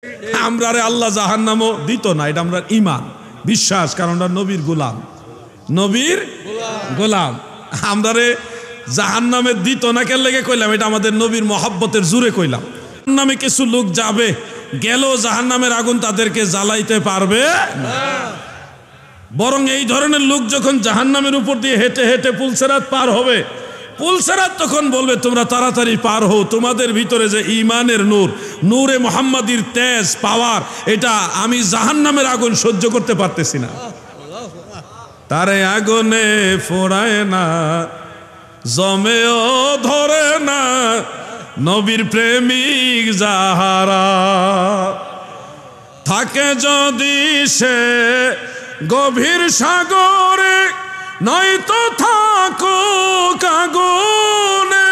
আমরা রে আল্লাহ জাহান্নামও দিত না, এটা আমরা ঈমান বিশ্বাস, কারণ আমরা নবীর গোলাম, নবীর গোলাম। আমরা রে জাহান্নামে দিত না কেন লেগে কইলাম, এটা আমাদের নবীর মহব্বতের জোরে কইলাম। জাহান্নামে কিছু লোক যাবে, গেল জাহান্নামের আগুন তাদেরকে জ্বালাইতে পারবে না। বরং এই ধরনের লোক যখন জাহান্নামের উপর দিয়ে হেঁটে হেঁটে পুলসেরাত পার হবে, পুলসেরাত তখন বলবে তোমরা তাড়াতাড়ি পার হও, তোমাদের ভিতরে যে ঈমানের নূর, নূরে মুহাম্মাদির তেজ পাওয়ার, এটা আমি জাহান্নামের আগুন সহ্য করতে পারতেছি না। তারে আগুনে ফোড়ায় না, জমেও ধরে না, নবীর প্রেমিক যাহারা থাকে যদি সে গভীর সাগরে, নয়তো থাকো আগুনে।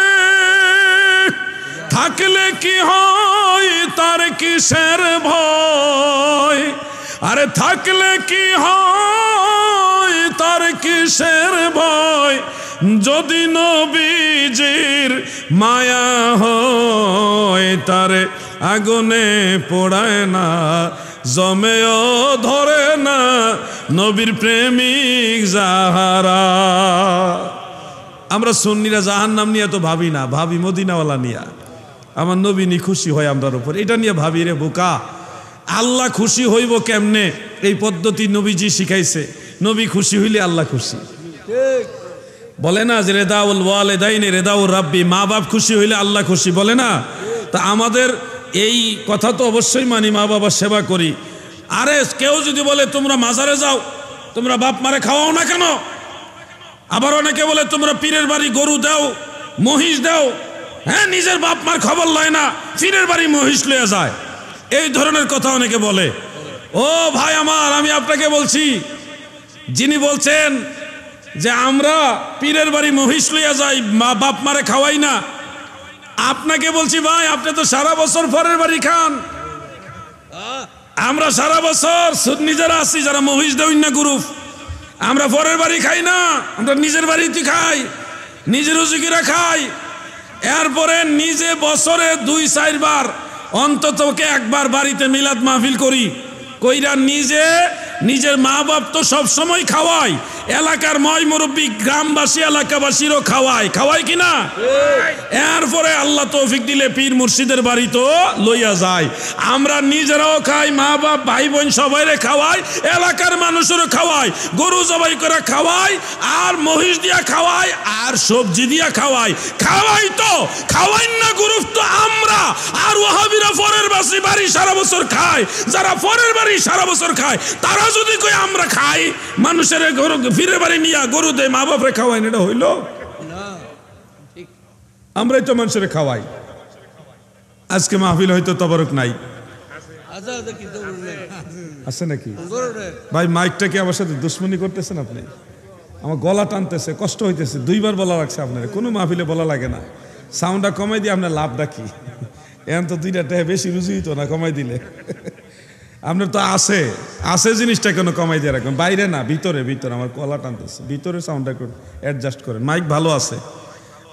থাকলে কি হয় তার কিসের ভয়, আরে থাকলে কি হয় তার কিসের ভয়, যদি নবীজির মায়া হয়। তারে আগুনে পোড়ায় না, জমেও ধরে না, নবীর প্রেমিক যাহারা। আমরা সুন্নিরা জাহান্নাম নিয়ে তো ভাবি না, ভাবি মদিনাওয়ালা নিয়া। আমার নবী নি খুশি হয় আমরার উপর, এটা নিয়ে ভাবি রে বোকা। আল্লাহ খুশি হইব কেমনে, এই পদ্ধতি নবীজি শিখাইছে। নবী খুশি হইলে আল্লাহ খুশি। বলে না যে রেদাউল ওয়ালিদাইনি রেদাউর রাব্বি, মা বাপ খুশি হইলে আল্লাহ খুশি, বলে না? তা আমাদের এই কথা তো অবশ্যই মানি, মা বাবার সেবা করি। আরে কেউ যদি বলে তোমরা মাজারে যাও, তোমরা বাপ মারে খাওয়াও না কেন? আবার অনেকে বলে তোমরা পীরের বাড়ি গরু দাও, মহিষ দাও, হ্যাঁ নিজের বাপ মার খবর লয় না, পীরের বাড়ি মহিষ লয়ে যায়। এই ধরনের কথা অনেকে বলে। ও ভাই আমার, আমি আপনাকে বলছি, যিনি বলছেন যে আমরা পীরের বাড়ি মহিষ লইয়া যাই, মা বাপ মারে খাওয়াই না, আপনাকে বলছি ভাই, আপনি তো সারা বছর পরের বাড়ি খান। আমরা সারা বছর সুন্নি যারা আছি, যারা মহিষ দেই না গ্রুপ, আমরা পরের বাড়ি খাই না, আমরা নিজের বাড়িতে খাই, নিজের রুজিকিরা খাই। এরপরে নিজে বছরে 2-4 বার অন্ততকে একবার বাড়িতে মিলাদ মাহফিল করি, কইরা নিজে নিজের মা বাপ তো সব সময় খাওয়াই, এলাকার ময় মুরব্বী গ্রামবাসী এলাকাবাসীরও খাওয়াই কিনা? এরপরে আল্লাহ তৌফিক দিলে পীর মুর্শিদের বাড়ি তো লইয়া যায়। আমরা নিজেরাও খাই, মা বাপ ভাই বোন সবাইরে খাওয়াই, এলাকার মানুষেরও খাওয়াই, গরু জবাই করে খাওয়াই, আর মহিষ দিয়া খাওয়াই, আর সবজি দিয়া খাওয়াই। তো খাওয়াই না গ্রুপ তো আমরা। আর ওয়াহাবিরা পরের বাড়ি সারা বছর খায়, যারা পরের বাড়ি সারা বছর খায়, তারা যদি কই আমরা খাই, মানুষের গরু ফিরে বাড়ি নিয়ে গরু দেয়, মা বাপরে খাওয়াই, এটা হইল? আমরাই তো মানুষের খাওয়াই। আজকে মাহফিল হয়তো তবরক নাই, আছে নাকি ভাই? মাইকটা কি আমার সাথে দুশ্মনী করতেছেন আপনি? আমার গলা টানতেছে, কষ্ট হইতেছে, 2বার বলা লাগছে আপনার। কোনো মাহফিলে বলা লাগে না, সাউন্ডটা কমাই দিয়ে আপনার লাভটা কি? এখন তো 2টা টাকা বেশি রুজি হইতো না কমাই দিলে। আপনার তো আছে জিনিসটা কেন কমাই দিয়ে রাখবেন? বাইরে না, ভিতরে আমার গলা টানতেছে, ভিতরে সাউন্ডটা একটু অ্যাডজাস্ট করেন। মাইক ভালো আছে,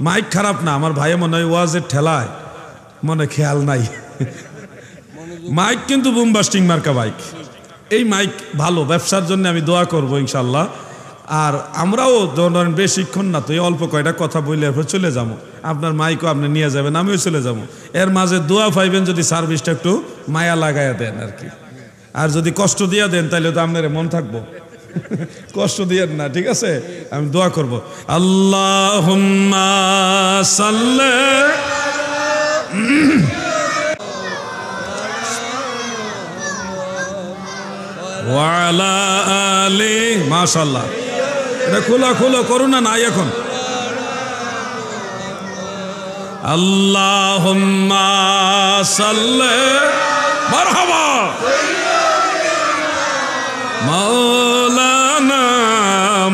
মাইক খারাপ না। আমার ভাইয়ে মনে হয় ওয়াজের ঠেলায় মনে খেয়াল নাই। মাইক কিন্তু বুমবাস্টিং মার্কা মাইক, এই মাইক ভালো, ব্যবসার জন্য আমি দোয়া করবো ইনশাল্লাহ। আর আমরাও ধরেন বেশিক্ষণ না তো, এই অল্প কয়টা কথা বললে এরপর চলে যাবো। আপনার মাইকও আপনি নিয়ে যাবেন, আমিও চলে যাবো। এর মাঝে দোয়া পাইবেন যদি সার্ভিসটা একটু মায়া লাগাইয়া দেন আর কি। আর যদি কষ্ট দিয়া দেন তাহলে তো আপনার মন থাকবো, কষ্ট দিয়েন না, ঠিক আছে? আমি দোয়া করব। আল্লাহুম্মা সাল্লি ওয়া আলা আলি। মাশাআল্লাহ, এটা খোলো করুণা নাই এখন। আল্লাহুম্মা সাল্লি মারহাবা মাওলানা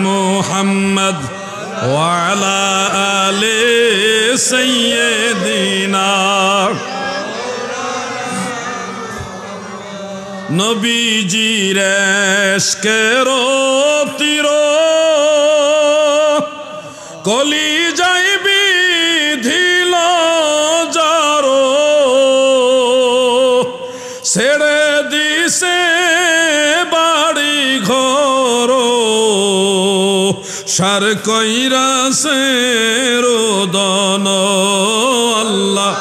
মুহাম্মদ ওয়া আলা আলি সাইয়্যিদিনা। নবীজির ইশকের তীর কলিজায় বিধিল যারো, সে ছেড়ে দিছে বাড়ি ঘর সার কইরাছে রোদন আল্লাহ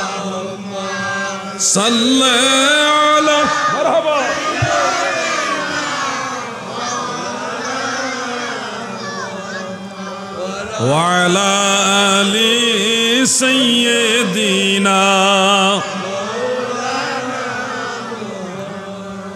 সাল্লাল্লাহু আলা মারহাবা ওয়া আলা আলি সাইয়্যিদিনা